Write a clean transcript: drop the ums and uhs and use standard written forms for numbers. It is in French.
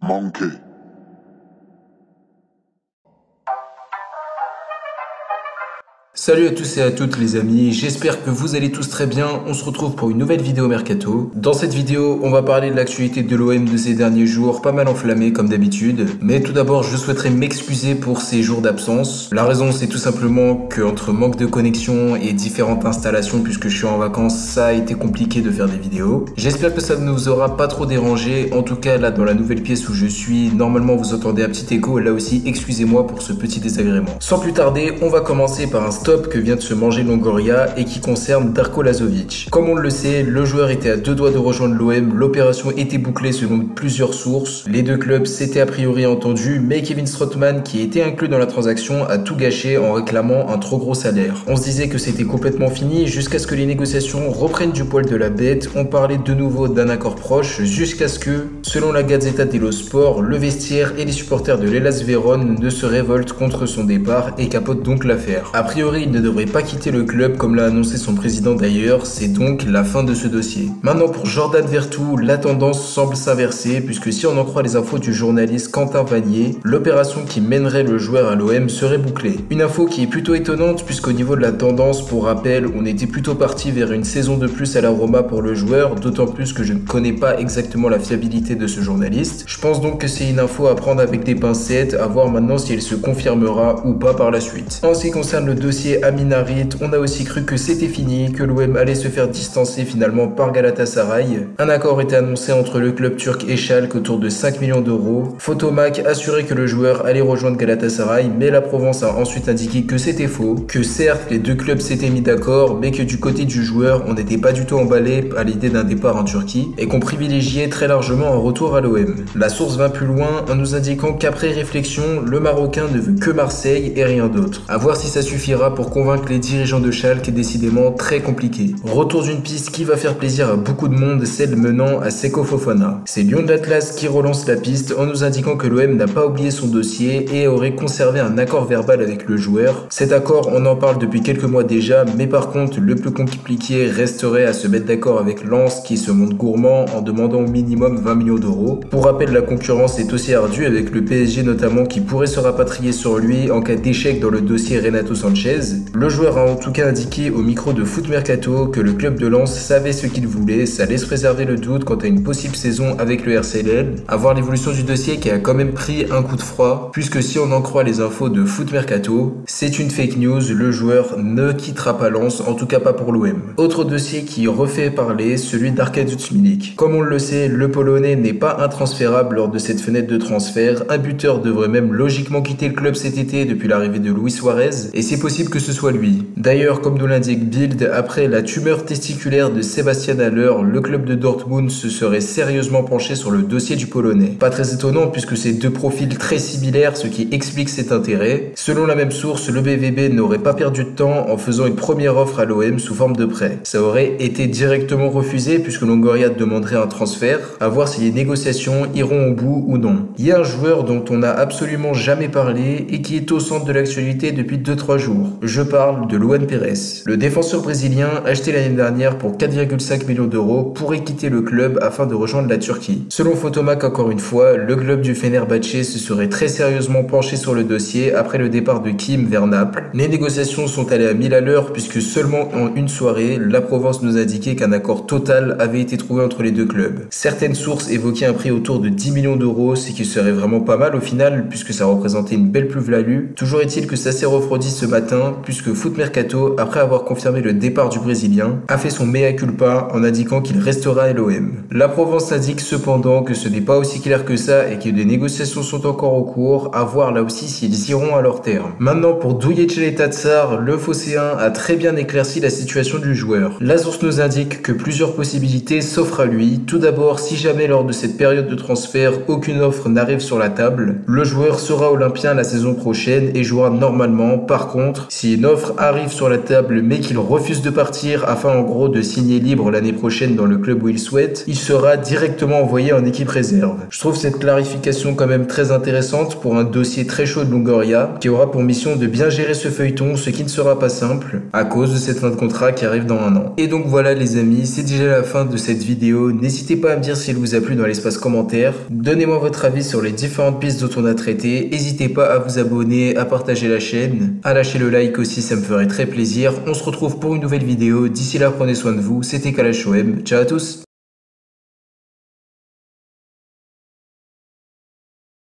Monkey. Salut à tous et à toutes les amis, j'espère que vous allez tous très bien. On se retrouve pour une nouvelle vidéo Mercato. Dans cette vidéo, on va parler de l'actualité de l'OM de ces derniers jours, pas mal enflammée comme d'habitude. Mais tout d'abord, je souhaiterais m'excuser pour ces jours d'absence. La raison, c'est tout simplement qu'entre manque de connexion et différentes installations, puisque je suis en vacances, ça a été compliqué de faire des vidéos. J'espère que ça ne vous aura pas trop dérangé. En tout cas, là, dans la nouvelle pièce où je suis, normalement, vous entendez un petit écho. Là aussi, excusez-moi pour ce petit désagrément. Sans plus tarder, on va commencer par un stop que vient de se manger Longoria et qui concerne Darko Lazovic. Comme on le sait, le joueur était à deux doigts de rejoindre l'OM, l'opération était bouclée selon plusieurs sources. Les deux clubs s'étaient a priori entendus, mais Kevin Strootman, qui était inclus dans la transaction, a tout gâché en réclamant un trop gros salaire. On se disait que c'était complètement fini jusqu'à ce que les négociations reprennent du poil de la bête. On parlait de nouveau d'un accord proche jusqu'à ce que, selon la Gazzetta dello Sport, le vestiaire et les supporters de l'Hellas Vérone ne se révoltent contre son départ et capotent donc l'affaire. A priori, il ne devrait pas quitter le club comme l'a annoncé son président d'ailleurs, c'est donc la fin de ce dossier. Maintenant pour Jordan Veretout, la tendance semble s'inverser puisque si on en croit les infos du journaliste Quentin Vanier, l'opération qui mènerait le joueur à l'OM serait bouclée. Une info qui est plutôt étonnante puisqu'au niveau de la tendance, pour rappel, on était plutôt parti vers une saison de plus à la Roma pour le joueur, d'autant plus que je ne connais pas exactement la fiabilité de ce journaliste. Je pense donc que c'est une info à prendre avec des pincettes, à voir maintenant si elle se confirmera ou pas par la suite. En ce qui concerne le dossier Amin Harit, on a aussi cru que c'était fini, que l'OM allait se faire distancer finalement par Galatasaray. Un accord était annoncé entre le club turc et Schalke autour de 5 millions d'euros. Photomac assurait que le joueur allait rejoindre Galatasaray, mais la Provence a ensuite indiqué que c'était faux, que certes les deux clubs s'étaient mis d'accord, mais que du côté du joueur, on n'était pas du tout emballé à l'idée d'un départ en Turquie, et qu'on privilégiait très largement un retour à l'OM. La source va plus loin en nous indiquant qu'après réflexion, le Marocain ne veut que Marseille et rien d'autre. À voir si ça suffira pour convaincre les dirigeants de Schalke est décidément très compliqué. Retour d'une piste qui va faire plaisir à beaucoup de monde, celle menant à Seko Fofana. C'est Lyon de l'Atlas qui relance la piste en nous indiquant que l'OM n'a pas oublié son dossier et aurait conservé un accord verbal avec le joueur. Cet accord, on en parle depuis quelques mois déjà, mais par contre, le plus compliqué resterait à se mettre d'accord avec Lens qui se montre gourmand en demandant au minimum 20 millions d'euros. Pour rappel, la concurrence est aussi ardue avec le PSG notamment qui pourrait se rapatrier sur lui en cas d'échec dans le dossier Renato Sanchez. Le joueur a en tout cas indiqué au micro de Foot Mercato que le club de Lens savait ce qu'il voulait, ça laisse préserver le doute quant à une possible saison avec le RCL. À voir l'évolution du dossier qui a quand même pris un coup de froid, puisque si on en croit les infos de Foot Mercato, c'est une fake news, le joueur ne quittera pas Lens, en tout cas pas pour l'OM. Autre dossier qui refait parler, celui d'Arkadiusz Milik. Comme on le sait, le Polonais n'est pas intransférable lors de cette fenêtre de transfert, un buteur devrait même logiquement quitter le club cet été depuis l'arrivée de Luis Suarez, et c'est possible que ce soit lui. D'ailleurs, comme nous l'indique Bild, après la tumeur testiculaire de Sébastien Haller, le club de Dortmund se serait sérieusement penché sur le dossier du Polonais. Pas très étonnant puisque c'est deux profils très similaires, ce qui explique cet intérêt. Selon la même source, le BVB n'aurait pas perdu de temps en faisant une première offre à l'OM sous forme de prêt. Ça aurait été directement refusé puisque Longoria demanderait un transfert, à voir si les négociations iront au bout ou non. Il y a un joueur dont on n'a absolument jamais parlé et qui est au centre de l'actualité depuis 2-3 jours. Je parle de Luan Pérez. Le défenseur brésilien, acheté l'année dernière pour 4,5 millions d'euros, pourrait quitter le club afin de rejoindre la Turquie. Selon Photomac, encore une fois, le club du Fenerbahçe se serait très sérieusement penché sur le dossier après le départ de Kim vers Naples. Les négociations sont allées à 1000 à l'heure puisque seulement en une soirée, la Provence nous indiquait qu'un accord total avait été trouvé entre les deux clubs. Certaines sources évoquaient un prix autour de 10 millions d'euros, ce qui serait vraiment pas mal au final puisque ça représentait une belle plus-value. Toujours est-il que ça s'est refroidi ce matin puisque Foot Mercato, après avoir confirmé le départ du Brésilien, a fait son mea culpa en indiquant qu'il restera à l'OM. La Provence indique cependant que ce n'est pas aussi clair que ça et que des négociations sont encore en cours, à voir là aussi s'ils iront à leur terme. Maintenant pour Douye Tatsar, le Phocéen a très bien éclairci la situation du joueur. La source nous indique que plusieurs possibilités s'offrent à lui. Tout d'abord, si jamais lors de cette période de transfert, aucune offre n'arrive sur la table, le joueur sera olympien la saison prochaine et jouera normalement. Par contre, Si une offre arrive sur la table mais qu'il refuse de partir afin en gros de signer libre l'année prochaine dans le club où il souhaite, il sera directement envoyé en équipe réserve. Je trouve cette clarification quand même très intéressante pour un dossier très chaud de Longoria qui aura pour mission de bien gérer ce feuilleton, ce qui ne sera pas simple à cause de cette fin de contrat qui arrive dans un an. Et donc voilà les amis, c'est déjà la fin de cette vidéo. N'hésitez pas à me dire si elle vous a plu dans l'espace commentaire. Donnez-moi votre avis sur les différentes pistes dont on a traité. N'hésitez pas à vous abonner, à partager la chaîne, à lâcher le like aussi, ça me ferait très plaisir. On se retrouve pour une nouvelle vidéo. D'ici là, prenez soin de vous. C'était Kalash OM. Ciao à tous.